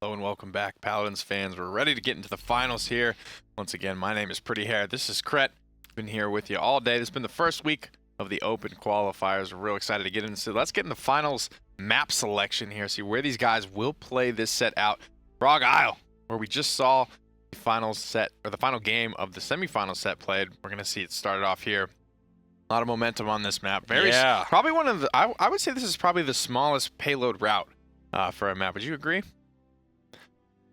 Hello and welcome back, Paladins fans. We're ready to get into the finals here. Once again, my name is Pretty Hair. This is Kret. Been here with you all day. This has been the first week of the Open Qualifiers. We're real excited to get into. Let's get in the finals map selection here. See where these guys will play this set out. Frog Isle, where we just saw the final set or the final game of the semifinal set played. We're gonna see it started off here. A lot of momentum on this map. Probably one of the. I would say this is probably the smallest payload route for a map. Would you agree?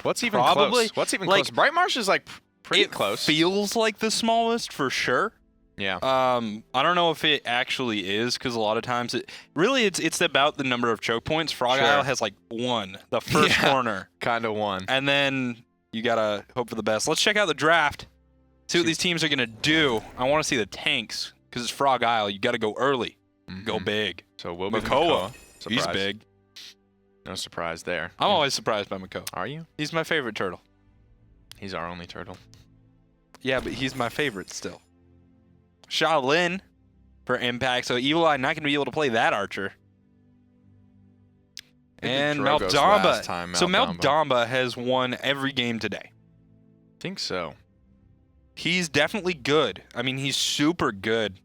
What's even close? What's even close? Bright Marsh is like pretty close. Feels like the smallest for sure. Yeah. I don't know if it actually is, because a lot of times it's about the number of choke points. Frog Isle has like one, the first corner. Kind of one. And then you gotta hope for the best. Let's check out the draft. See what these teams are gonna do. I want to see the tanks, because it's Frog Isle. You gotta go early. Go big. So we'll be Makoa. He's big. No surprise there. I'm always surprised by Makoa. Are you? He's my favorite turtle. He's our only turtle. Yeah, but he's my favorite still. Shaolin for impact, so Evulli not going to be able to play that archer. And Maldomba. So Maldomba has won every game today. I think so. He's definitely good. I mean, he's super good.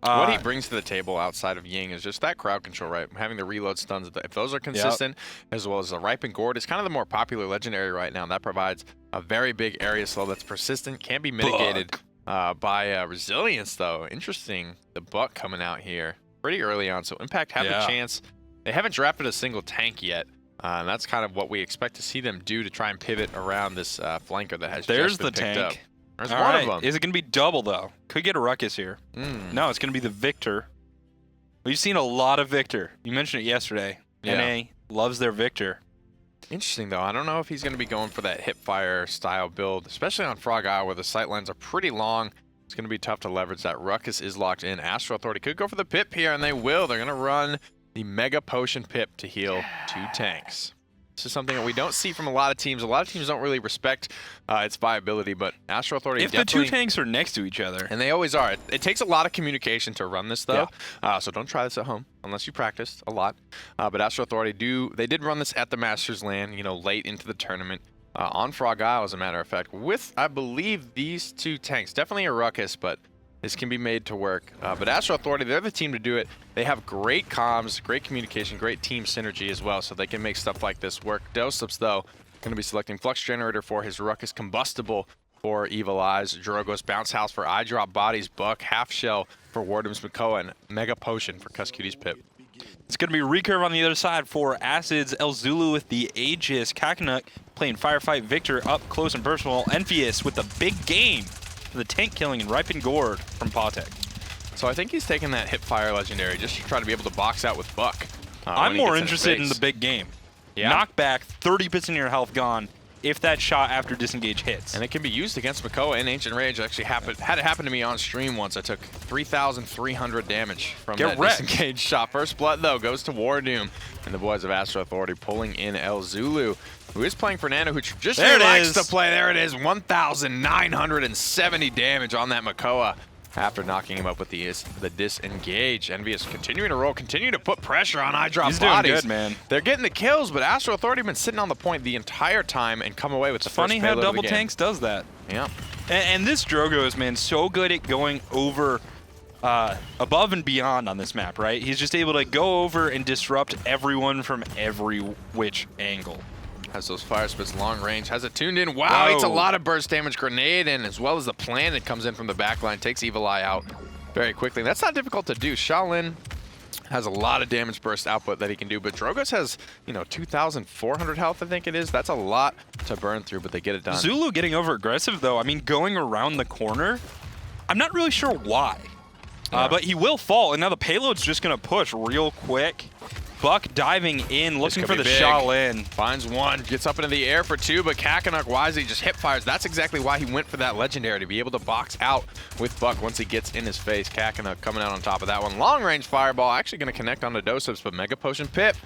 What he brings to the table outside of Ying is just that crowd control, right? Having the reload stuns, if those are consistent, as well as the Ripen Gourd, it's kind of the more popular legendary right now. That provides a very big area slow that's persistent, can be mitigated by resilience, though. Interesting, the Buck coming out here pretty early on. So Impact have a chance. They haven't drafted a single tank yet. And that's kind of what we expect to see them do to try and pivot around this flanker that has just been picked up. There's one of them. Is it going to be double, though? Could get a ruckus here. No, it's going to be the Victor. We've seen a lot of Victor. You mentioned it yesterday. NA loves their Victor. Interesting, though. I don't know if he's going to be going for that hipfire style build, especially on Frog Isle, where the sight lines are pretty long. It's going to be tough to leverage that. Ruckus is locked in. Astral Authority could go for the pip here, and they will. They're going to run the Mega Potion pip to heal 2 tanks. This is something that we don't see from a lot of teams. A lot of teams don't really respect its viability, but Astral Authority definitely... If the 2 tanks are next to each other. And they always are. It takes a lot of communication to run this, though. So don't try this at home unless you practiced a lot. But Astral Authority they did run this at the Masters LAN, you know, late into the tournament. On Frog Isle, as a matter of fact, with, I believe, these 2 tanks. Definitely a ruckus, but this can be made to work. But Astral Authority, they're the team to do it. They have great comms, great communication, great team synergy as well, so they can make stuff like this work. doesupz, though, going to be selecting Flux Generator for his Ruckus Combustible for Evil Eyes, Drogo's Bounce House for iDropBodies, Buck, Half Shell for WarDoom's Makoa, and Mega Potion for Kusqt's Pip. It's going to be Recurve on the other side for Acid's ElZulu with the Aegis. Cacanuck playing Firefight Victor up close and personal. nveeus with the big game. The tank killing and Ripen Gourd from PowTecH. So I think he's taking that Hipfire legendary just to try to be able to box out with Buck. I'm more interested in the big game. Knockback, 30% of your health gone if that shot after disengage hits. And it can be used against Makoa in Ancient Rage. Actually had it happen to me on stream once. I took 3,300 damage from that disengaged shot. First blood, though, goes to WarDoom. And the boys of Astral Authority pulling in ElZulu, who is playing Fernando, who traditionally likes to play. There it is, 1,970 damage on that Makoa after knocking him up with the disengage. nveeus continuing to roll, continuing to put pressure on iDropBodies. He's doing good, man. They're getting the kills, but Astral Authority have been sitting on the point the entire time and come away with the first payload of the game. Funny how double tanks does that. Yeah. And this Drogo is, man, so good at going over above and beyond on this map, right? He's just able to go over and disrupt everyone from every which angle. Has those fire spits long range, has it tuned in. Wow, it's a lot of burst damage grenade, and as well as the plan that comes in from the backline, takes Evulli out very quickly. That's not difficult to do. Shaolin has a lot of damage burst output that he can do, but Drogo's has, you know, 2,400 health, I think it is. That's a lot to burn through, but they get it done. Zulu getting over aggressive, though. I mean, going around the corner, I'm not really sure why. But he will fall, and now the payload's just going to push real quick. Buck diving in, looking for the Shaolin. Finds one, gets up into the air for 2, but Cacanuck wisely just hip fires. That's exactly why he went for that legendary, to be able to box out with Buck once he gets in his face. Cacanuck coming out on top of that one. Long range fireball, actually going to connect onto doesupz, but Mega Potion Pip,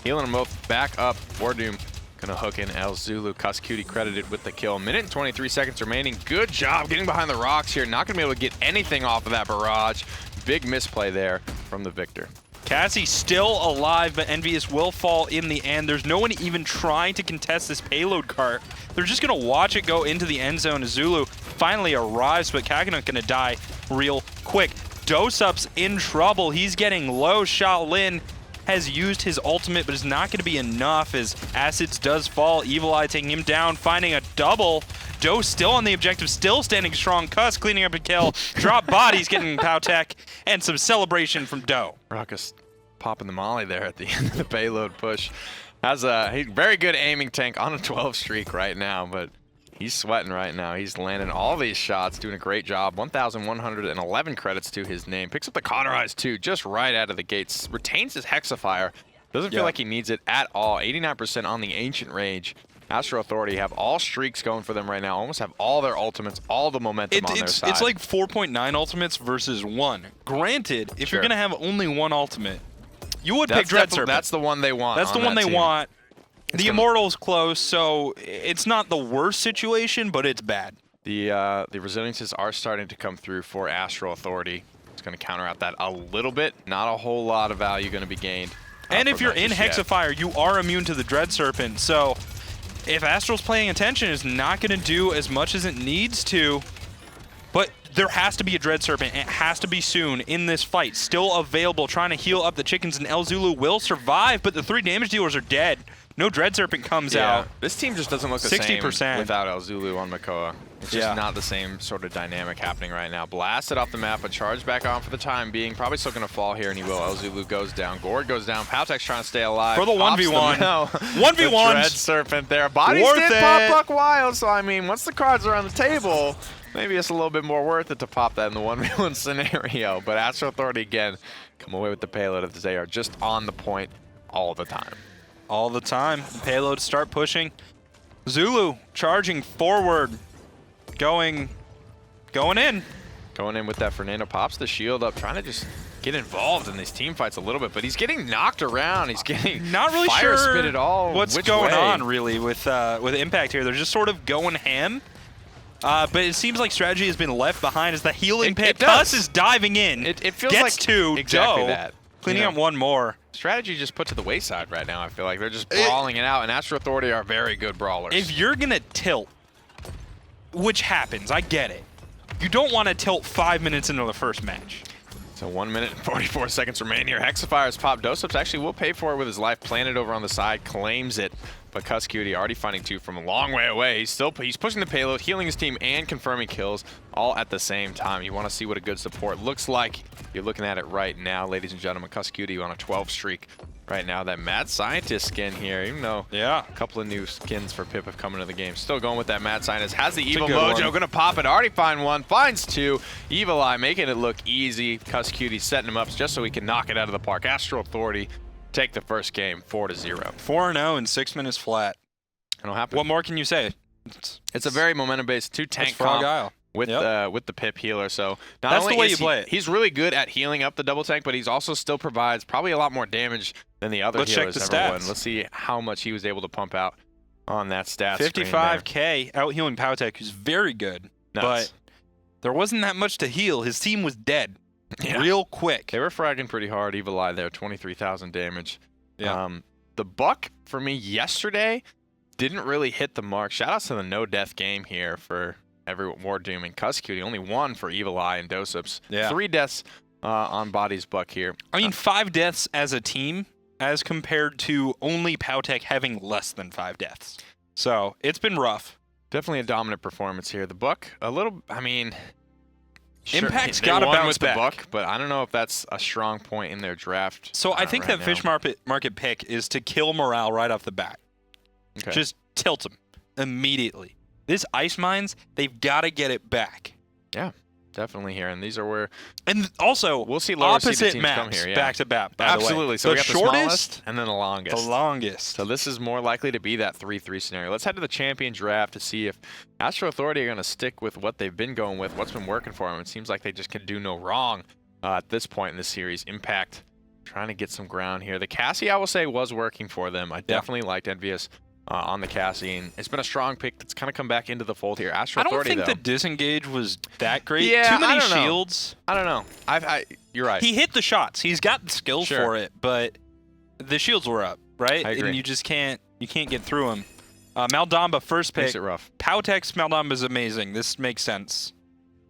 healing them both back up. WarDoom gonna hook in ElZulu. Kusqt credited with the kill. Minute and 23 seconds remaining. Good job getting behind the rocks here. Not gonna be able to get anything off of that barrage. Big misplay there from the Victor. Cassie still alive, but nveeus will fall in the end. There's no one even trying to contest this payload cart. They're just going to watch it go into the end zone. ElZulu finally arrives, but Cacanuck going to die real quick. doesupz in trouble. He's getting low. Shaolin has used his ultimate, but is not going to be enough as Acids does fall. Evulli taking him down, finding a double. Doe still on the objective, still standing strong. Kusqt cleaning up a kill. DropBodies getting PowTecH, and some celebration from Doe. Ruckus popping the molly there at the end of the payload push. Has a very good aiming tank on a 12 streak right now, but he's sweating right now. He's landing all these shots, doing a great job. 1,111 credits to his name. Picks up the Cauterize too, just right out of the gates. Retains his Hexafire. Doesn't feel like he needs it at all. 89% on the Ancient Rage. Astral Authority have all streaks going for them right now. Almost have all their ultimates, all the momentum on their side. It's like 4.9 ultimates versus 1. Granted, if you're going to have only one ultimate, you would pick Dread Serpent. That's the one they want. That's the one they want. The Immortal's close, so it's not the worst situation, but it's bad. The resiliences are starting to come through for Astral Authority. It's going to counter out that a little bit. Not a whole lot of value going to be gained. And if you're in Hexafire, you are immune to the Dread Serpent, so if Astral's paying attention, it's not going to do as much as it needs to. But there has to be a Dread Serpent. It has to be soon in this fight. Still available, trying to heal up the chickens, and ElZulu will survive, but the 3 damage dealers are dead. No Dread Serpent comes out. This team just doesn't look the 60% same without ElZulu on Makoa. It's just not the same sort of dynamic happening right now. Blasted off the map, but charged back on for the time being. Probably still going to fall here, and he will. ElZulu goes down. Gord goes down. PowTecH trying to stay alive. For the 1v1. 1v1. Dread Serpent there. Bodies did pop Buck Wild, so I mean, once the cards are on the table, maybe it's a little bit more worth it to pop that in the 1v1 scenario. But Astral Authority, again, come away with the payload if they are just on the point all the time. All the time. Payloads start pushing. Zulu charging forward. Going in. Going in with that. Fernando pops the shield up, trying to just get involved in these team fights a little bit, but he's getting knocked around. He's getting not really fire sure spit at all. What's going on really with Impact here? They're just sort of going ham. But it seems like strategy has been left behind as the healing pit. Kus is diving in. It feels gets like to exactly Doe, that. Cleaning up one more. Strategy just put to the wayside right now, I feel like. They're just brawling it out, and Astral Authority are very good brawlers. If you're going to tilt, which happens, I get it. You don't want to tilt 5 minutes into the first match. So 1 minute and 44 seconds remain here. Hexifire's pop. doesupz actually will pay for it with his life. Planted over on the side, claims it. But Kusqt already finding 2 from a long way away. He's pushing the payload, healing his team, and confirming kills all at the same time. You want to see what a good support looks like. You're looking at it right now, ladies and gentlemen. Kusqt on a 12 streak right now. That Mad Scientist skin here, even though a couple of new skins for Pip have come into the game. Still going with that Mad Scientist. Has the Evil Mojo, going to pop it. Already find 1, finds 2. Evulli making it look easy. Kusqt setting him up just so he can knock it out of the park. Astral Authority take the first game 4-0. 4-0 in 6 minutes flat. It'll happen. What more can you say? It's a very momentum-based 2-tank comp with the Pip healer. So not that's only the way is you play it. He's really good at healing up the double tank, but he's also still provides probably a lot more damage than the other healers ever would. Let's see how much he was able to pump out on that stat 55K out healing PowTecH, who's very good, but there wasn't that much to heal. His team was dead. Real quick. They were fragging pretty hard. Evulli there, 23,000 damage. The Buck, for me, yesterday, didn't really hit the mark. Shoutouts to the no-death game here for WarDoom and Kusqt. Only 1 for Evulli and doesupz. 3 deaths on Body's Buck here. I mean, 5 deaths as a team as compared to only PowTecH having less than 5 deaths. So, it's been rough. Definitely a dominant performance here. The Buck, a little, I mean... Impact's got to bounce back. The Buck, but I don't know if that's a strong point in their draft. So I think that Fish Market pick is to kill morale right off the bat. Okay. Just tilt them immediately. This Ice Mines, they've got to get it back. Yeah, definitely here. And these are where... And also, we'll see lower opposite teams maps come here, back to back, by the way. Absolutely. So we got the smallest and then the longest. The longest. So this is more likely to be that 3-3 scenario. Let's head to the champion draft to see if Astral Authority are going to stick with what they've been going with, what's been working for them. It seems like they just can do no wrong at this point in the series. Impact trying to get some ground here. The Cassie, I will say, was working for them. I definitely liked nveeus on the Cassie, and it's been a strong pick that's kind of come back into the fold here. Astral Authority, I don't think the disengage was that great. Yeah, Too many shields. I don't know. You're right. He hit the shots. He's got the skills for it, but the shields were up, right? I agree. And you just can't get through him. Maldamba first pick. Makes it rough. PowTecH Maldamba is amazing. This makes sense.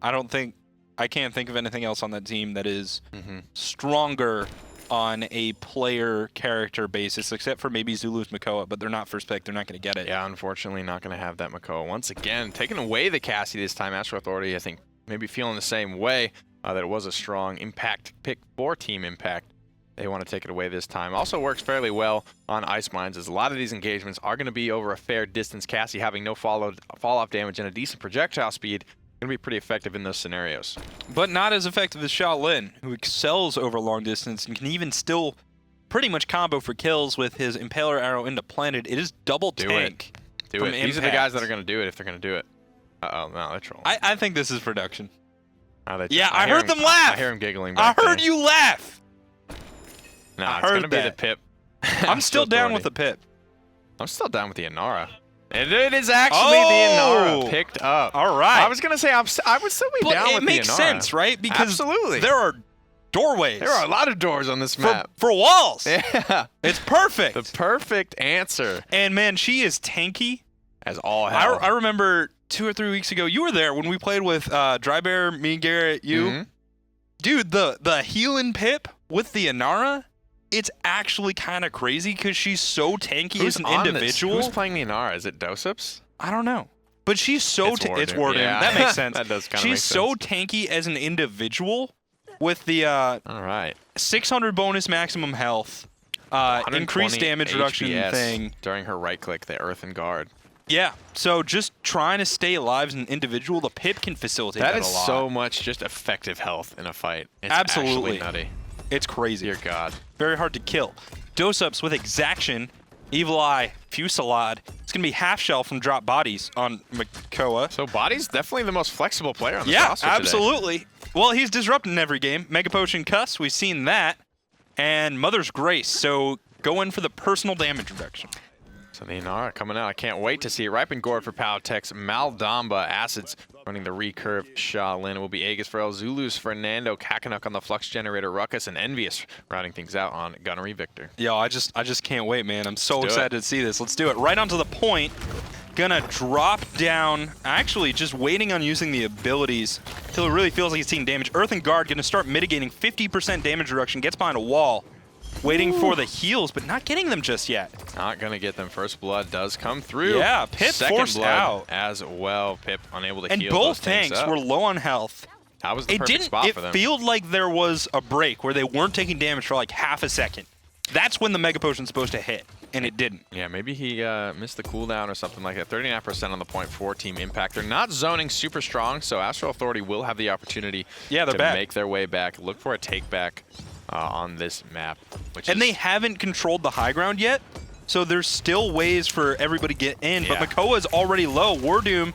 I can't think of anything else on that team that is stronger on a player character basis, except for maybe Zulu's Makoa, but they're not first pick. They're not going to get it. Yeah, unfortunately not going to have that Makoa. Once again, taking away the Cassie this time. Astral Authority, I think, maybe feeling the same way, that it was a strong impact pick for Team Impact. They want to take it away this time. Also works fairly well on Ice Mines, as a lot of these engagements are going to be over a fair distance. Cassie having no fall-off damage and a decent projectile speed going to be pretty effective in those scenarios. But not as effective as Shaolin, who excels over long distance and can even still pretty much combo for kills with his Impaler arrow into Planet. It is double tank. Do it. These are the guys that are going to do it if they're going to do it. Uh-oh, no, they're trolling. I think this is production. Yeah, I heard them laugh. I hear him giggling I back there. heard you laugh. No, it's going to be the Pip. I'm still down with the Pip. I'm still down with the Inara. It is actually the Inara picked up. All right. I was going to say, I would still be down with the Inara. It makes sense, right? Because absolutely. There are doorways. There are a lot of doors on this map. For walls. Yeah. It's perfect. The perfect answer. And, man, she is tanky. As all hell. I remember 2 or 3 weeks ago, you were there when we played with Dry Bear, me, Garrett, you. Dude, the healing Pip with the Inara, it's actually kind of crazy because she's so tanky as an individual. Who's playing the Inara? Is it doesupz? I don't know. But she's so... It's WarDoom. Yeah. That makes sense. That does kind of make sense. She's so tanky as an individual with the all right. 600 bonus maximum health, increased damage reduction thing. During her right click, the Earthen Guard. Yeah, so just trying to stay alive as an individual, the Pip can facilitate that a lot. That is so much just effective health in a fight. It's absolutely actually nutty. It's crazy. Dear God. Very hard to kill. doesupz with Exaction, Evulli, Fusillade. It's going to be Half Shell from iDropBodies on Makoa. So Body's definitely the most flexible player on this roster today. Absolutely. Well, he's disrupting every game. Mega Potion Kusqt, we've seen that. And Mother's Grace, so go in for the personal damage reduction. So the Inara coming out. I can't wait to see it. Ripen Gourd for PowTecH. Maldamba, Acids running the recurve. Shaolin. It will be Aegis for ElZulu's Fernando. Cacanuck on the Flux Generator. Ruckus and nveeus rounding things out on Gunnery Victor. Yo, I just can't wait, man. I'm so excited to see this. Let's do it. Right onto the point. Gonna drop down. Actually, just waiting on using the abilities until it really feels like he's taking damage. Earthen Guard gonna start mitigating 50% damage reduction. Gets behind a wall. Waiting for the heals, but not getting them just yet. Not going to get them. First blood does come through. Yeah, Pip forced out. As well. Pip unable to heal. And both tanks were low on health. That was the perfect spot for them. It felt like there was a break where they weren't taking damage for like half a second. That's when the Mega Potion's supposed to hit, and it didn't. Yeah, maybe he missed the cooldown or something like that. 39% on the point for Team Impact. They're not zoning super strong, so Astral Authority will have the opportunity to make their way back. Look for a take back. On this map. They haven't controlled the high ground yet, so there's still ways for everybody to get in, but Makoa is already low. WarDoom,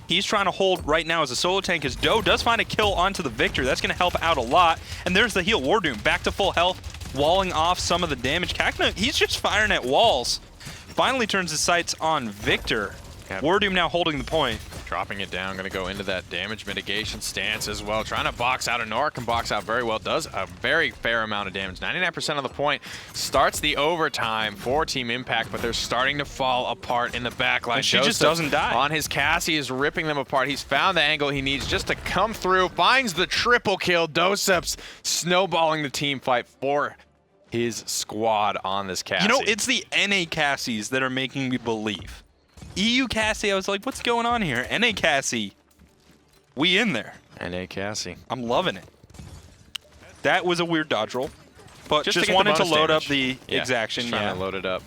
he's trying to hold right now as a solo tank. As Doe does find a kill onto the Victor. That's going to help out a lot. And there's the heal. WarDoom back to full health, walling off some of the damage. Cacanuck, he's just firing at walls. Finally turns his sights on Victor. WarDoom now holding the point. Dropping it down, going to go into that damage mitigation stance as well. Trying to box out. Inara can box out very well. Does a very fair amount of damage. 99% of the point. Starts the overtime for Team Impact, but they're starting to fall apart in the backline. And she just doesn't die. On his Cassie is ripping them apart. He's found the angle he needs just to come through. Finds the triple kill. doesupz snowballing the team fight for his squad on this Cassie. You know, it's the NA Cassies that are making me believe. EU Cassie, I was like, what's going on here? NA Cassie, we in there. NA Cassie. I'm loving it. That was a weird dodge roll, but just wanted to load up the Exaction. Trying to load it up.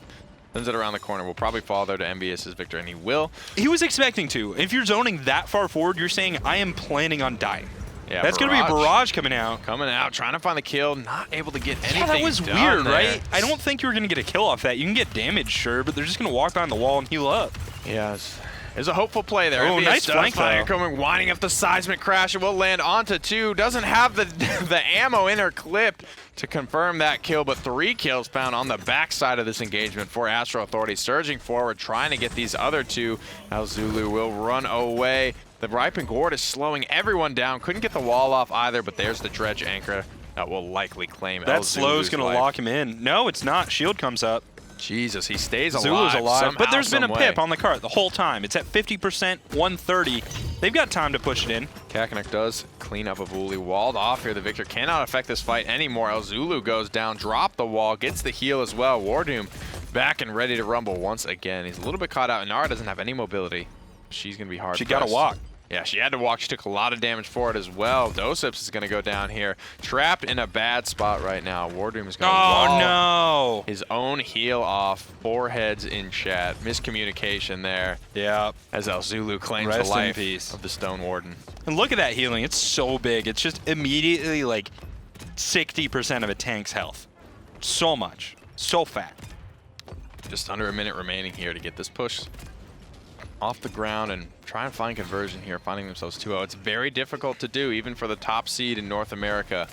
Sends it around the corner. We'll probably fall there to nveeus' Victor, and he will. He was expecting to. If you're zoning that far forward, you're saying, I am planning on dying. Yeah, that's going to be a barrage coming out. Coming out, trying to find the kill, not able to get anything Yeah, that was done weird, there. right? I don't think you were going to get a kill off that. You can get damage, sure, but they're just going to walk behind the wall and heal up. Yes. There's a hopeful play there. Oh, nice flank fire coming, winding up the seismic crash. It will land onto 2. Doesn't have the ammo in her clip to confirm that kill, but 3 kills found on the backside of this engagement for Astral Authority. Surging forward, trying to get these other 2. ElZulu will run away. The Ripen Gourd is slowing everyone down. Couldn't get the wall off either, but there's the dredge anchor That will likely claim That slow's going to lock him in. No, it's not. Shield comes up. Jesus, he stays alive. Zulu's alive, somehow, but there's been a some pip way. on the cart the whole time. It's at 50%, 130. They've got time to push it in. Cacanuck does clean up Evulli. Walled off here. The Victor cannot affect this fight anymore. ElZulu goes down, drop the wall, gets the heal as well. WarDoom back and ready to rumble once again. He's a little bit caught out. Inara doesn't have any mobility. She's going to be hard. She got to walk. Yeah, she had to walk. She took a lot of damage for it as well. doesupz is going to go down here. Trapped in a bad spot right now. WarDoom is going to wall his own heal off. 4 heads in chat. Miscommunication there. Yeah. As ElZulu claims the life of the Stone Warden. And look at that healing. It's so big. It's just immediately like 60% of a tank's health. So much. So fat. Just under a minute remaining here to get this push off the ground and try and find conversion here, finding themselves 2-0. It's very difficult to do, even for the top seed in North America,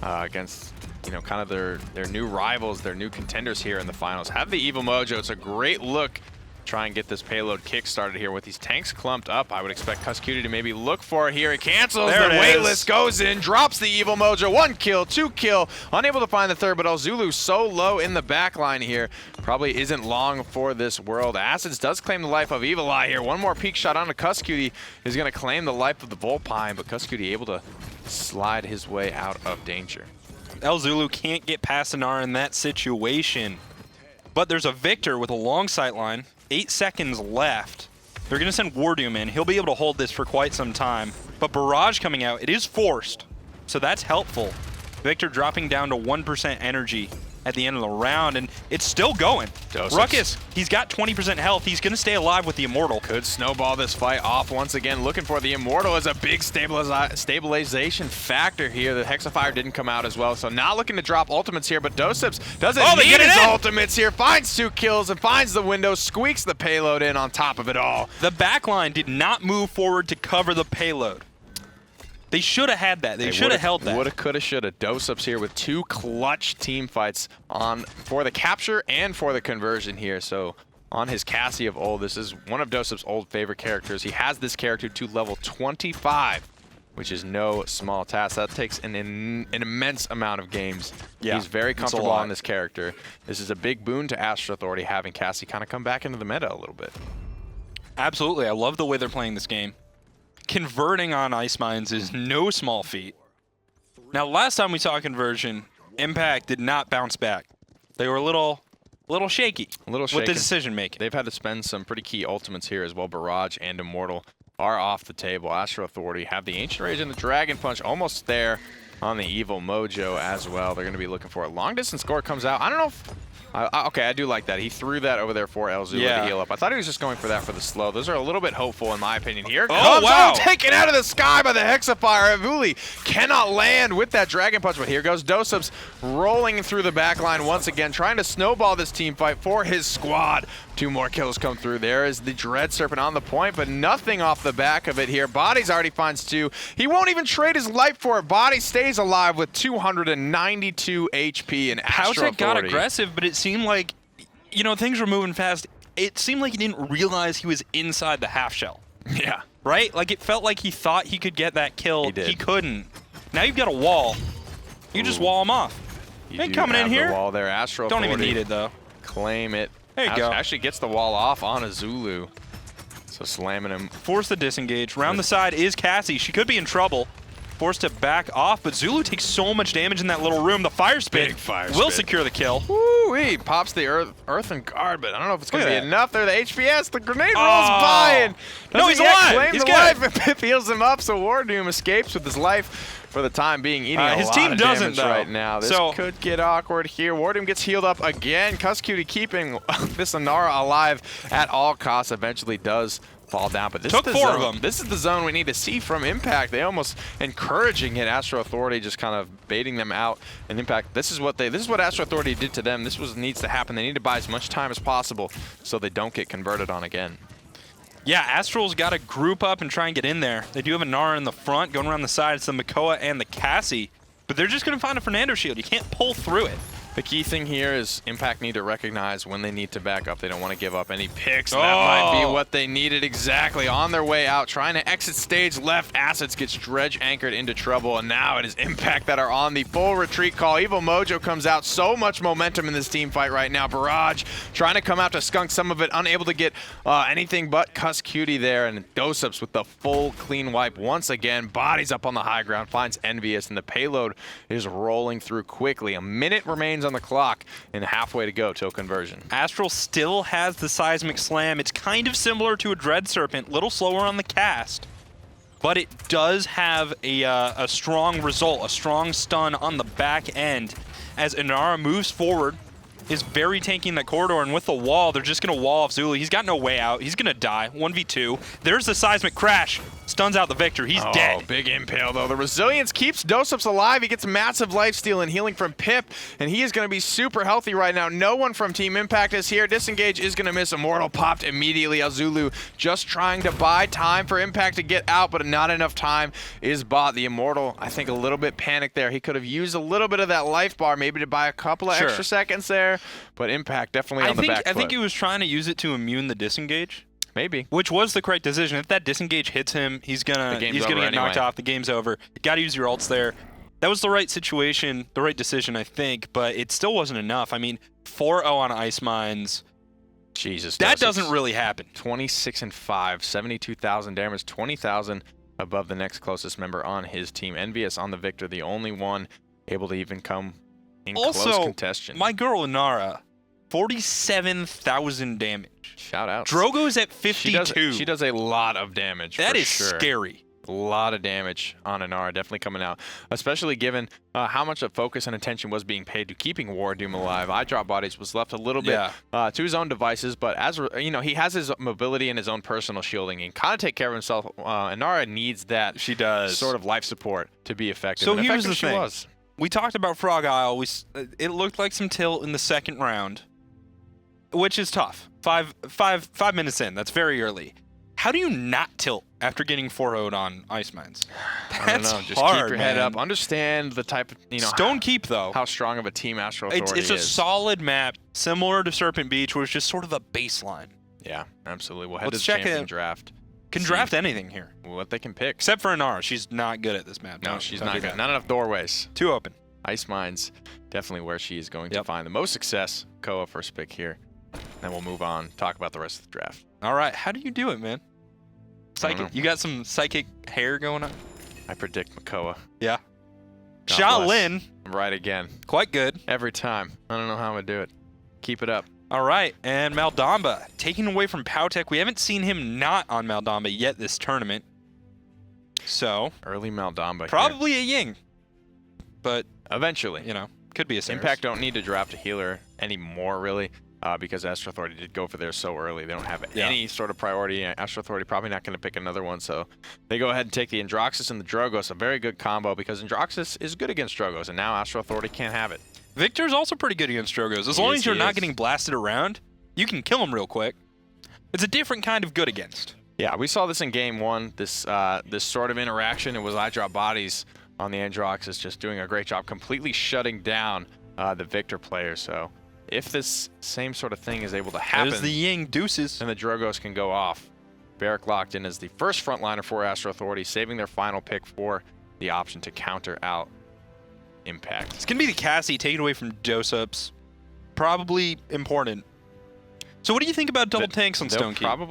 against, you know, kind of their new rivals, their new contenders here in the finals. Have the Evil Mojo. It's a great look. Try and get this payload kick started here with these tanks clumped up. I would expect Kusqt to maybe look for it here. He cancels. The waitlist goes in, drops the Evil Mojo. 1 kill, 2 kill. Unable to find the third, but ElZulu so low in the back line here. Probably isn't long for this world. Acids does claim the life of Evulli here. One more peek shot onto Kusqt is going to claim the life of the Volpine, but Kusqt able to slide his way out of danger. ElZulu can't get past Inara in that situation. But there's a Victor with a long sight line. 8 seconds left. They're going to send WarDoom in. He'll be able to hold this for quite some time. But Barrage coming out, it is forced. So that's helpful. Victor dropping down to 1% energy at the end of the round, and it's still going. Ruckus, he's got 20% health. He's going to stay alive with the Immortal. Could snowball this fight off once again. Looking for the Immortal as a big stabilization factor here. The Hexafire didn't come out as well, so not looking to drop ultimates here, but doesupz doesn't need his ultimates here. Finds 2 kills and finds the window, squeaks the payload in on top of it all. The backline did not move forward to cover the payload. They should have had that. They should have held that. Woulda, coulda, shoulda. doesupz here with 2 clutch team fights on for the capture and for the conversion here. So on his Cassie of old, this is one of doesupz's old favorite characters. He has this character to level 25, which is no small task. That takes an immense amount of games. Yeah, he's very comfortable on this character. This is a big boon to Astral Authority having Cassie kind of come back into the meta a little bit. Absolutely. I love the way they're playing this game. Converting on Ice Mines is no small feat. Now, last time we saw a conversion, Impact did not bounce back. They were a little shaky with the decision making. They've had to spend some pretty key ultimates here as well. Barrage and Immortal are off the table. Astral Authority have the Ancient Rage and the Dragon Punch almost there on the Evil Mojo as well. They're going to be looking for it. Long distance score comes out. I don't know if... okay, I do like that. He threw that over there for ElZulu to heal up. I thought he was just going for that for the slow. Those are a little bit hopeful in my opinion. Here comes taken out of the sky by the Hexafire. Evulli cannot land with that Dragon Punch, but here goes doesupz rolling through the back line once again, trying to snowball this team fight for his squad. 2 more kills come through. There is the Dread Serpent on the point, but nothing off the back of it here. Bodies already finds 2. He won't even trade his life for it. Body stays alive with 292 HP and Astral Authority. PowTecH got aggressive, but it seemed like, you know, things were moving fast. It seemed like he didn't realize he was inside the half shell. Yeah. Right? Like, it felt like he thought he could get that kill. He did. He couldn't. Now you've got a wall. You just wall him off. You ain't coming in here. The wall there. Astral Don't Authority. even need it, though. Claim it. There you go. Actually gets the wall off on ElZulu. So slamming him. Force the disengage. Round the side is Cassie. She could be in trouble. Forced to back off, but Zulu takes so much damage in that little room. The Fire Spit will secure the kill. Woo-wee. Pops the Earthen Guard, but I don't know if it's going to be enough there. The HPS, the grenade rolls by, and no, he's alive. He's alive. Pip heals him up, so WarDoom escapes with his life for the time being, eating his team doesn't right now. This could get awkward here. WarDoom gets healed up again. Kusqt keeping this Inara alive at all costs. Eventually does fall down, but this is the 4 of them. This is the zone we need to see from Impact. They almost encouraging it. Astral Authority just kind of baiting them out. And Impact, this is what Astral Authority did to them. This needs to happen. They need to buy as much time as possible so they don't get converted on again. Yeah, Astral's got to group up and try and get in there. They do have a Nara in the front, going around the side. It's the Makoa and the Cassie, but they're just going to find a Fernando shield. You can't pull through it. The key thing here is Impact need to recognize when they need to back up. They don't want to give up any picks. That might be what they needed exactly. On their way out, trying to exit stage left. Assets gets dredge anchored into trouble, and now it is Impact that are on the full retreat call. Evil Mojo comes out. So much momentum in this team fight right now. Barrage trying to come out to skunk some of it, unable to get anything but Kusqt there, and doesupz with the full clean wipe once again. Bodies up on the high ground, finds nveeus, and the payload is rolling through quickly. A minute remains on the clock and halfway to go till conversion. Astral still has the seismic slam. It's kind of similar to a Dread Serpent, a little slower on the cast, but it does have a strong result, a strong stun on the back end as Inara moves forward, is very tanky in that corridor, and with the wall, they're just going to wall off Zulu. He's got no way out. He's going to die. 1v2. There's the seismic crash. Stuns out the Victor. He's dead. Big impale, though. The resilience keeps doesupz alive. He gets massive lifesteal and healing from Pip, and he is going to be super healthy right now. No one from Team Impact is here. Disengage is going to miss. Immortal popped immediately. ElZulu just trying to buy time for Impact to get out, but not enough time is bought. The Immortal, I think, a little bit panicked there. He could have used a little bit of that life bar maybe to buy a couple of extra seconds there, but Impact definitely on the back foot. I think he was trying to use it to immune the disengage. Maybe. Which was the correct decision. If that disengage hits him, he's gonna get knocked off. The game's over. You gotta use your ults there. That was the right situation, the right decision, I think, but it still wasn't enough. I mean, 4-0 on Ice Mines. Jesus. That doesn't really happen. 26 and 5, 72,000 damage, 20,000 above the next closest member on his team. nveeus on the Victor, the only one able to even come in close contention. My girl Inara, 47,000 damage. Shout out. Drogo's at 52. She does a lot of damage. That is sure. Scary. A lot of damage on Inara, definitely coming out, especially given how much of focus and attention was being paid to keeping WarDoom alive. iDropBodies was left a little bit to his own devices, but as you know, he has his mobility and his own personal shielding and kind of take care of himself. Inara needs that sort of life support to be effective. So here's the thing. We talked about Frog Isle. It looked like some tilt in the second round, which is tough. Five minutes in, that's very early. How do you not tilt after getting 4-0'd on Ice Mines? I don't know. Just keep your head up. Understand the type of, Stone Keep, though. How strong of a team Astral Authority is. It's a solid map, similar to Serpent Beach, where it's just sort of the baseline. Yeah, absolutely. We'll head to the champion draft. Can draft anything here. What they can pick. Except for Inara. She's not good at this map. No, she's not good. Not enough doorways. Too open. Ice Mines, definitely where she is going to find the most success. Koa first pick here. Then we'll move on, talk about the rest of the draft. All right, how do you do it, man? Psychic. You got some psychic hair going on? I predict Makoa. Yeah. Shaolin. I'm right again. Quite good. Every time. I don't know how I'm going to do it. Keep it up. All right, and Maldamba, taken away from PowTecH. We haven't seen him not on Maldamba yet this tournament. So. Early Maldamba probably a Ying. But. Eventually. Could be a Saris. Impact don't need to draft a healer anymore, really. Because Astral Authority did go for theirs so early. They don't have any sort of priority. Astral Authority probably not going to pick another one, so they go ahead and take the Androxus and the Drogos, a very good combo because Androxus is good against Drogos, and now Astral Authority can't have it. Victor's also pretty good against Drogos. As long as you're not getting blasted around, you can kill him real quick. It's a different kind of good against. Yeah, we saw this in game one, this sort of interaction. It was iDropBodies on the Androxus just doing a great job completely shutting down the Victor player, so if this same sort of thing is able to happen, there's the Ying deuces, and the Drogos can go off. Barrack locked in as the first frontliner for Astral Authority, saving their final pick for the option to counter out Impact. It's going to be the Cassie taken away from doesupz. Probably important. So what do you think about double tanks on Stone Keep?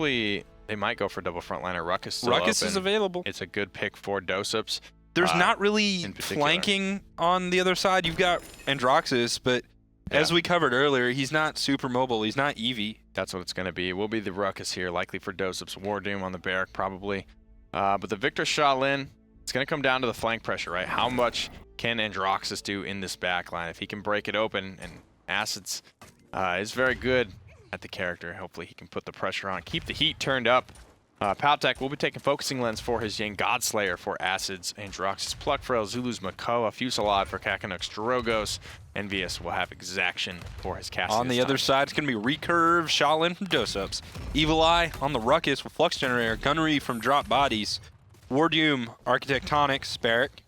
They might go for double frontliner. Ruckus still Ruckus open. Is available. It's a good pick for doesupz. There's not really flanking on the other side. You've got Androxus, but as we covered earlier, he's not super mobile. He's not Eevee. That's what it's going to be. It will be the Ruckus here, likely for doesupz. WarDoom on the Barrack, probably. But the Victor Shaolin, it's going to come down to the flank pressure, right? How much can Androxus do in this backline? If he can break it open, and Acids is very good at the character. Hopefully he can put the pressure on, keep the heat turned up. PowTecH will be taking Focusing Lens for his Yang Godslayer for Acids, Androxus Pluck for ElZulu's Makoa, Fusillade for Cacanuck's Drogos, nveeus will have Exaction for his Cassius. On the other side, it's going to be Recurve, Shaolin from doesupz, Evulli on the Ruckus with Flux Generator, Gunnery from DropBodies, WarDoom, Architectonics, Barrack,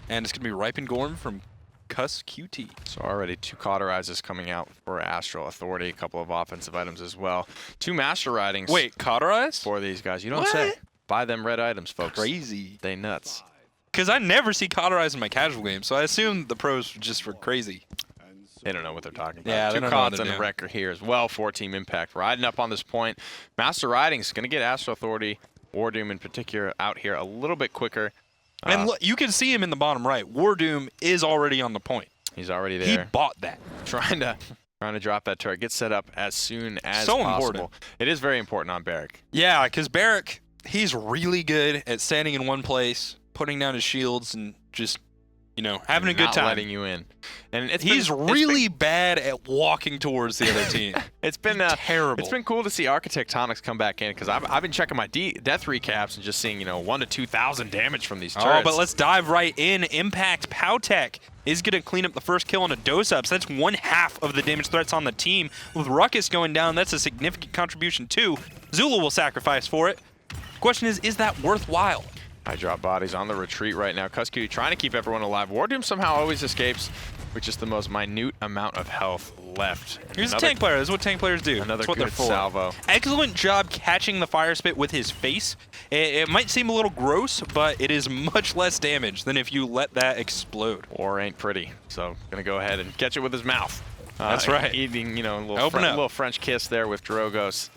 and it's going to be Ripen Gorm from Kusqt. So already 2 cauterizes coming out for Astral Authority, a couple of offensive items as well. 2 master ridings. Wait, cauterize? For these guys. You don't What? say. Buy them red items, folks. Crazy. They nuts. Because I never see cauterize in my casual game, so I assume the pros just were crazy. They don't know what they're talking about. Yeah, 2 they don't know what cots to and a do. wrecker here as well. 4-team impact riding up on this point. Master riding's going to get Astral Authority, WarDoom in particular, out here a little bit quicker. And look, you can see him in the bottom right. WarDoom is already on the point. He's already there. He bought that. Trying to drop that turret. Get set up as soon as So possible. important. It is very important on Barrack. Yeah, because Barrack, he's really good at standing in one place, putting down his shields, and just, you know, having a good Not time. letting you in. And He's really bad at walking towards the other team. It's been terrible. It's been cool to see Architectonics come back in because I've been checking my death recaps and just seeing 1,000 to 2,000 damage from these turrets. Oh, but let's dive right in. Impact PowTecH is going to clean up the first kill on a doesupz. That's 1/2 of the damage threats on the team. With Ruckus going down, that's a significant contribution too. Zulu will sacrifice for it. Question is that worthwhile? iDropBodies on the retreat right now. Kusqt trying to keep everyone alive. WarDoom somehow always escapes with just the most minute amount of health left. He's a tank player. This is what tank players do. Another That's what they're good for. salvo. Excellent job catching the fire spit with his face. It might seem a little gross, but it is much less damage than if you let that explode. War ain't pretty, so gonna go ahead and catch it with his mouth. That's right. Eating, a Open up. little French kiss there with Drogos.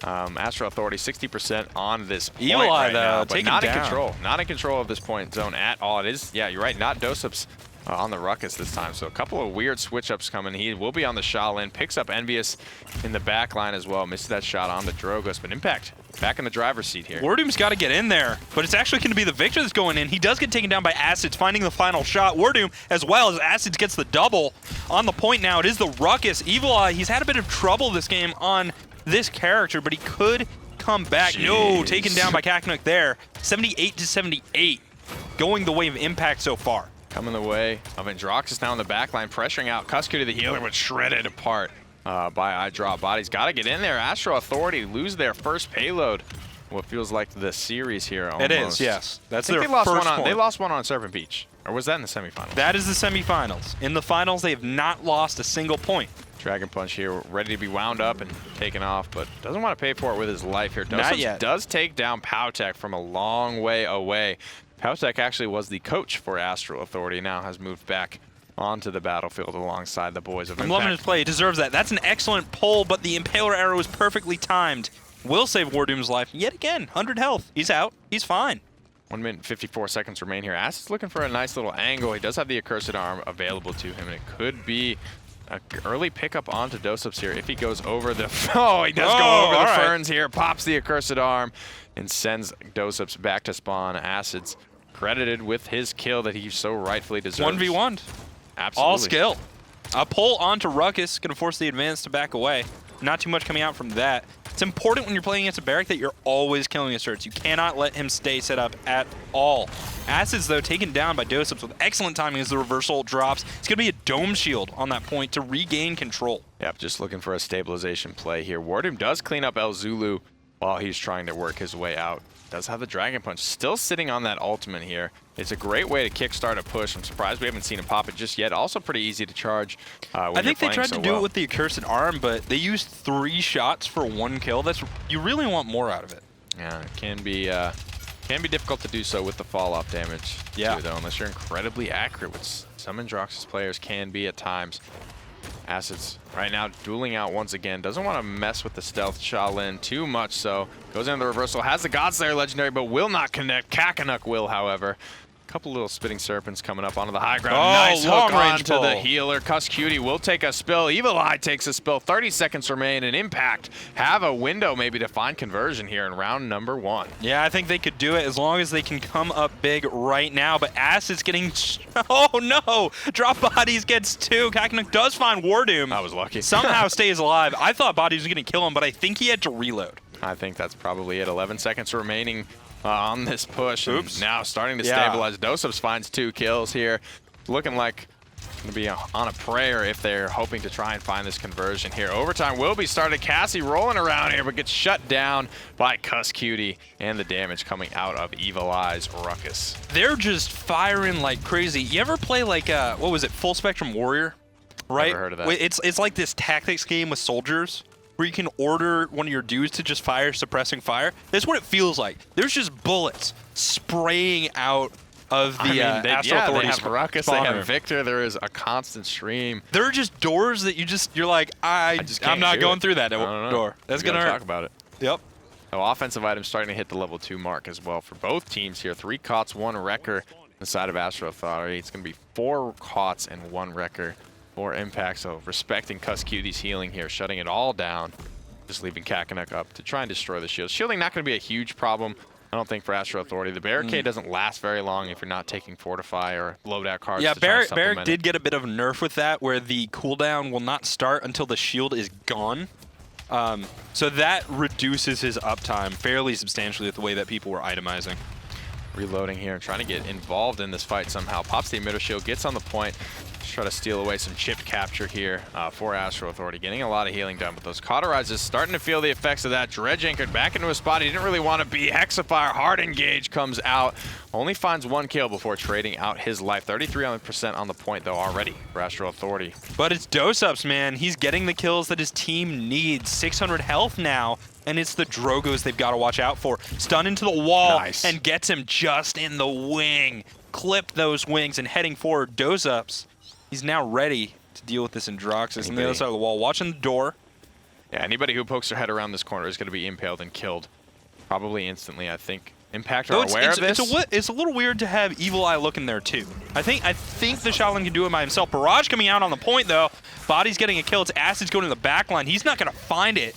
Astral Authority 60% on this point Evulli, right though, now, but take not him in down. control. Not in control of this point zone at all. It is, yeah, you're right, not doesupz on the Ruckus this time. So a couple of weird switch-ups coming. He will be on the Shaolin, picks up nveeus in the back line as well. Misses that shot on the Drogos, but Impact back in the driver's seat here. WarDoom's got to get in there, but it's actually going to be the Victor that's going in. He does get taken down by Acids, finding the final shot. WarDoom, as well as Acids, gets the double on the point now. It is the Ruckus. Evulli, he's had a bit of trouble this game on this character, but he could come back. Jeez. No, taken down by Cacanuck there. 78 to 78, going the way of Impact so far. Coming the way of Androxus now in the back line, pressuring out Kusqt to the healer, but shredded apart by iDropBodies. Got to get in there. Astral Authority lose their first payload. What feels like the series here almost. It is, yes. That's I think their they lost first one on, point. They lost one on Serpent Beach. Or was that in the semifinals? That is the semifinals. In the finals, they have not lost a single point. Dragon Punch here, ready to be wound up and taken off, but doesn't want to pay for it with his life here. Not doesupz yet. Does take down PowTecH from a long way away. PowTecH actually was the coach for Astral Authority, now has moved back onto the battlefield alongside the boys of I'm Impact. loving his play. He deserves that. That's an excellent pull, but the Impaler arrow is perfectly timed. Will save WarDoom's life. Yet again, 100 health. He's out. He's fine. 1 minute and 54 seconds remain here. Acid's looking for a nice little angle. He does have the Accursed Arm available to him, and it could be an early pickup onto doesupz here if he goes over the... Oh, he does go over the all right. ferns here, pops the Accursed Arm, and sends doesupz back to spawn. Acid's credited with his kill that he so rightfully deserves. 1v1. Absolutely. All skill. A pull onto Ruckus, going to force the advance to back away. Not too much coming out from that. It's important when you're playing against a Barrack that you're always killing his turrets. You cannot let him stay set up at all. Acids, though, taken down by doesupz with excellent timing as the reversal drops. It's going to be a dome shield on that point to regain control. Yep, just looking for a stabilization play here. WarDoom does clean up ElZulu while he's trying to work his way out. Does have the Dragon Punch. Still sitting on that ultimate here. It's a great way to kickstart a push. I'm surprised we haven't seen him pop it just yet. Also pretty easy to charge when I think they you're tried playing to do so it with the Accursed Arm, but they used 3 shots for 1 kill. You really want more out of it. Yeah, it can be difficult to do so with the fall-off damage, too, though, unless you're incredibly accurate, which some Androxus players can be at times. Acids right now dueling out once again. Doesn't want to mess with the stealth Shaolin too much, so goes into the reversal. Has the Godslayer legendary, but will not connect. Cacanuck will, however. Couple little spitting serpents coming up onto the high ground. Nice hook onto the healer. Kusqt will take a spill. Evulli takes a spill. 30 seconds remain, and Impact have a window maybe to find conversion here in round number 1. Yeah, I think they could do it as long as they can come up big right now. But Acid's getting... Oh, no! DropBodies gets 2. Cacanuck does find WarDoom. I was lucky. Somehow stays alive. I thought Bodies was going to kill him, but I think he had to reload. I think that's probably it. 11 seconds remaining on this push. Oops. And now starting to stabilize. doesupz finds 2 kills here. Looking like Going to be on a prayer if they're hoping to try and find this conversion here. Overtime will be started. Cassie rolling around here, but gets shut down by Kusqt, and the damage coming out of Evulli's Ruckus. They're just firing like crazy. You ever play like, what was it, Full Spectrum Warrior? Right? Never heard of that. It's like this tactics game with soldiers where you can order one of your dudes to just fire suppressing fire. That's what it feels like. There's just bullets spraying out of the Astral Authority. They have Ruckus, they have Victor. There is a constant stream. There are just doors that you're like, I'm not going through that door. That's going to hurt. Talk about it. Yep. So offensive items starting to hit the level 2 mark as well for both teams here. 3 COTS, 1 Wrecker on the side of Astral Authority. It's going to be 4 COTS and 1 Wrecker. 4 impact, so respecting Kusqt's healing here, shutting it all down, just leaving Cacanuck up to try and destroy the shield. Shielding not going to be a huge problem, I don't think, for Astral Authority. The barricade doesn't last very long if you're not taking Fortify or loadout cards. Yeah, Barrack did get a bit of a nerf with that, where the cooldown will not start until the shield is gone. So that reduces his uptime fairly substantially with the way that people were itemizing. Reloading here and trying to get involved in this fight somehow. Pops the emitter shield, gets on the point. Just try to steal away some chip capture here for Astral Authority. Getting a lot of healing done, but those cauterizes starting to feel the effects of that. Dredge anchored back into a spot he didn't really want to be. Hexafire, hard engage comes out. Only finds 1 kill before trading out his life. 33% on the point, though, already for Astral Authority. But it's doesupz, man. He's getting the kills that his team needs. 600 health now. And it's the Drogos they've got to watch out for. Stun into the wall and gets him just in the wing. Clip those wings and heading forward. doesupz, he's now ready to deal with this Androxus on the other side of the wall. Watching the door. Yeah, anybody who pokes their head around this corner is going to be impaled and killed. Probably instantly, I think. Impact are aware of this. It's a little weird to have Evulli looking there, too. I think the Shaolin can do it by himself. Barrage coming out on the point, though. Body's getting a kill. It's Acid's going to the back line. He's not going to find it.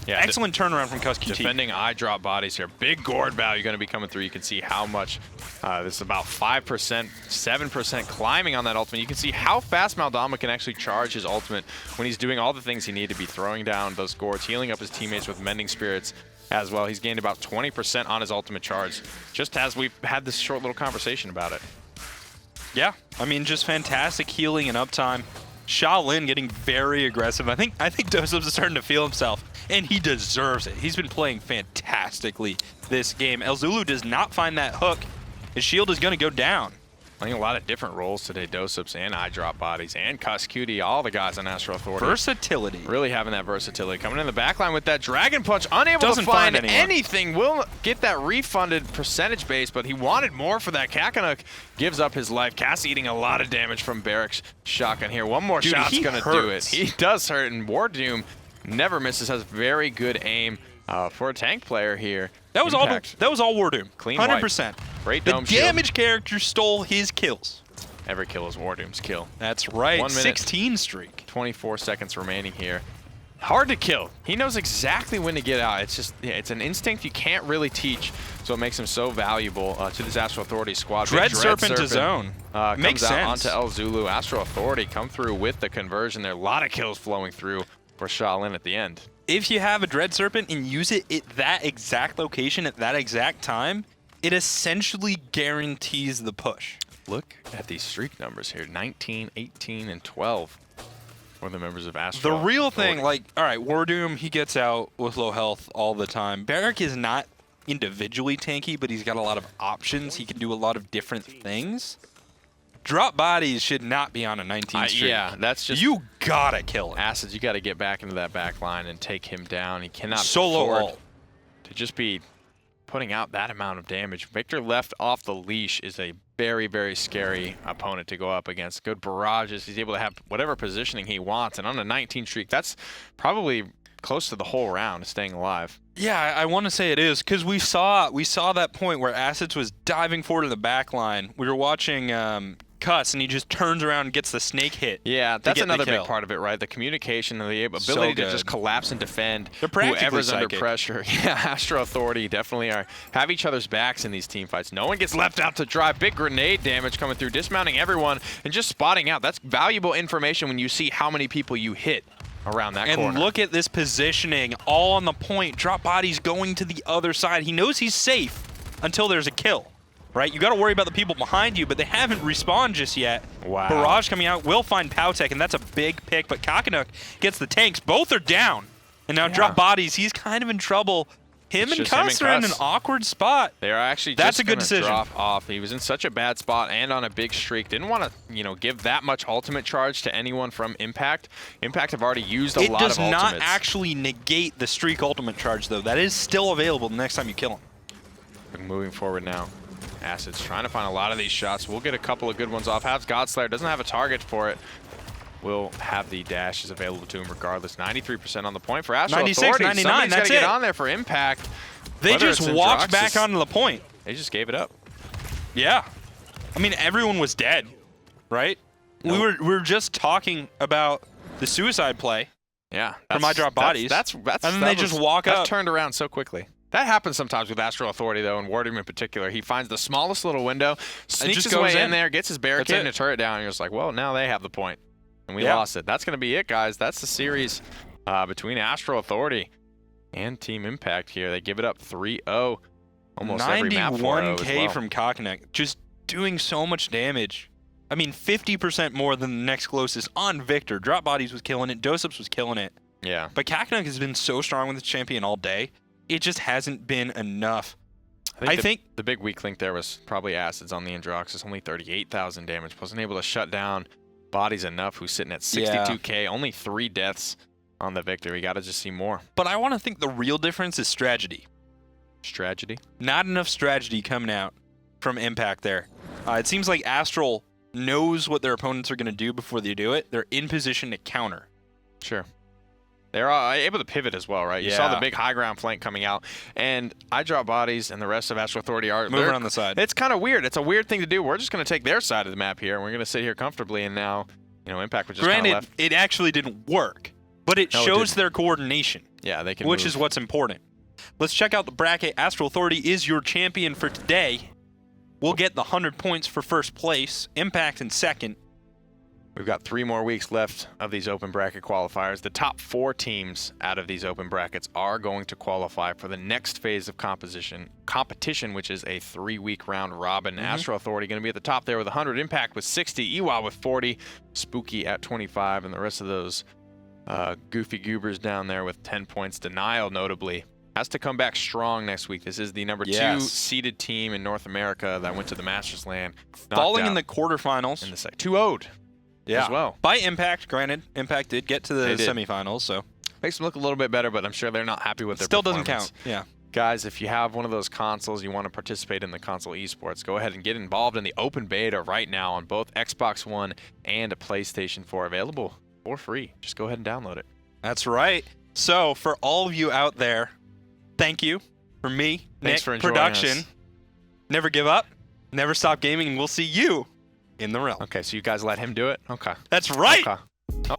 Yeah, excellent turnaround from Kusqt. Defending iDropBodies here. Big gourd value going to be coming through. You can see how much, this is about 5%, 7% climbing on that ultimate. You can see how fast Maldama can actually charge his ultimate when he's doing all the things he needs to be, throwing down those gourds, healing up his teammates with Mending Spirits as well. He's gained about 20% on his ultimate charge, just as we've had this short little conversation about it. Yeah, I mean, just fantastic healing and uptime. Shaolin getting very aggressive. I think doesupz is starting to feel himself, and he deserves it. He's been playing fantastically this game. ElZulu does not find that hook. His shield is going to go down. Playing a lot of different roles today. doesupz and iDropBodies and Kusqt, all the guys on Astral Authority. Versatility. Really having that versatility. Coming in the backline with that Dragon Punch, unable to find anything. Will get that refunded percentage base, but he wanted more for that. Cacanuck gives up his life. Cass eating a lot of damage from Barrack's shotgun here. One more shot's going to do it. He does hurt, and WarDoom never misses, has very good aim for a tank player here. That was all WarDoom. Clean 100%. Great dome shield. The damage character stole his kills. Every kill is WarDoom's kill. That's right. 1 minute, 16 streak. 24 seconds remaining here. Hard to kill. He knows exactly when to get out. It's just, it's an instinct you can't really teach, so it makes him so valuable to this Astral Authority squad. Dread Serpent to zone. Makes sense. Onto ElZulu. Astral Authority come through with the conversion there. A lot of kills flowing through for Shaolin at the end. If you have a Dread Serpent and use it at that exact location at that exact time, it essentially guarantees the push. Look at these streak numbers here. 19, 18, and 12 for the members of Astral. The real thing, like, all right, WarDoom, he gets out with low health all the time. Barrack is not individually tanky, but he's got a lot of options. He can do a lot of different things. ElDropBodies should not be on a 19 streak. Yeah, that's just... You gotta kill him. Acids, you gotta get back into that back line and take him down. He cannot solo afford ult to just be putting out that amount of damage. Victor left off the leash is a very, very scary opponent to go up against. Good barrages. He's able to have whatever positioning he wants. And on a 19 streak, that's probably close to the whole round, staying alive. Yeah, I want to say it is, because we saw that point where Acids was diving forward to the back line. We were watching Cuts, and he just turns around and gets the snake hit. Yeah, that's another big part of it, right? The communication and the ability to just collapse and defend whoever's under pressure. Yeah, Astral Authority definitely have each other's backs in these team fights. No one gets left out to dry. Big grenade damage coming through, dismounting everyone, and just spotting out. That's valuable information when you see how many people you hit around that corner. And look at this positioning, all on the point. ElDropBodies going to the other side. He knows he's safe until there's a kill. right? You got to worry about the people behind you, but they haven't respawned just yet. Wow. Barrage coming out will find PowTecH, and that's a big pick, but Cacanuck gets the tanks. Both are down. And now DropBodies, he's kind of in trouble. Him and Kusqt are in an awkward spot. They are actually That's just a good decision. Drop off. He was in such a bad spot and on a big streak. Didn't want to, you know, give that much ultimate charge to anyone from Impact. Impact have already used a lot of ultimates. It does not actually negate the streak ultimate charge, though. That is still available the next time you kill him. Moving forward now. Acid's trying to find a lot of these shots. We'll get a couple of good ones off. Has Godslayer, doesn't have a target for it. Will have the dashes available to him regardless. 93% on the point for Astral 96, Authority. 99, Somebody's that's got to get it. on there for Impact. They just walked back onto the point. They just gave it up. Yeah. I mean, everyone was dead, right? Nope. We were just talking about the suicide play. Yeah. From iDropBodies. That's and then they just walk up. That's turned around so quickly. That happens sometimes with Astral Authority, though, and WarDoom in particular. He finds the smallest little window, sneaks his way in there, gets his barricade and a turret down, and you're just like, well, now they have the point. And we lost it. That's going to be it, guys. That's the series between Astral Authority and Team Impact here. They give it up 3-0. Almost every map 91K from Cacanuck. Just doing so much damage. I mean, 50% more than the next closest on Victor. DropBodies was killing it. doesupz was killing it. Yeah. But Cacanuck has been so strong with the champion all day. It just hasn't been enough. I think the big weak link there was probably Acids on the Androxus. Only 38,000 damage. Wasn't able to shut down Bodies enough, who's sitting at 62K. Only 3 deaths on the Victor. We got to just see more. But I want to think the real difference is strategy. Strategy? Not enough strategy coming out from Impact there. It seems like Astral knows what their opponents are going to do before they do it. They're in position to counter. Sure. They're able to pivot as well, right? You saw the big high ground flank coming out, and iDropBodies and the rest of Astral Authority are moving on the side. It's kind of weird. It's a weird thing to do. We're just going to take their side of the map here, and we're going to sit here comfortably, and now, you know, Impact was just kind of left. Granted, it actually didn't work, but it shows their coordination. Yeah, they can Which move. is what's important. Let's check out the bracket. Astral Authority is your champion for today. We'll get the 100 points for first place. Impact in second. We've got 3 more weeks left of these open bracket qualifiers. The top 4 teams out of these open brackets are going to qualify for the next phase of competition, which is a 3-week round robin. Astral Authority going to be at the top there with 100, Impact with 60, Ewa with 40, Spooky at 25, and the rest of those goofy goobers down there with 10 points. Denial, notably, has to come back strong next week. This is the number 2 seeded team in North America that went to the Masters Land. Falling in the quarterfinals. In the 2-0'd. Yeah. As well. By Impact, granted. Impact did get to the semifinals, so. Makes them look a little bit better, but I'm sure they're not happy with their performance. Still doesn't count, yeah. Guys, if you have one of those consoles, you want to participate in the console esports, go ahead and get involved in the open beta right now on both Xbox One and a PlayStation 4, available for free. Just go ahead and download it. That's right. So, for all of you out there, thank you. For me, Thanks Nick, for production. Us. Never give up, never stop gaming, and we'll see you in the realm. Okay, so you guys let him do it? Okay. That's right. Okay. Oh.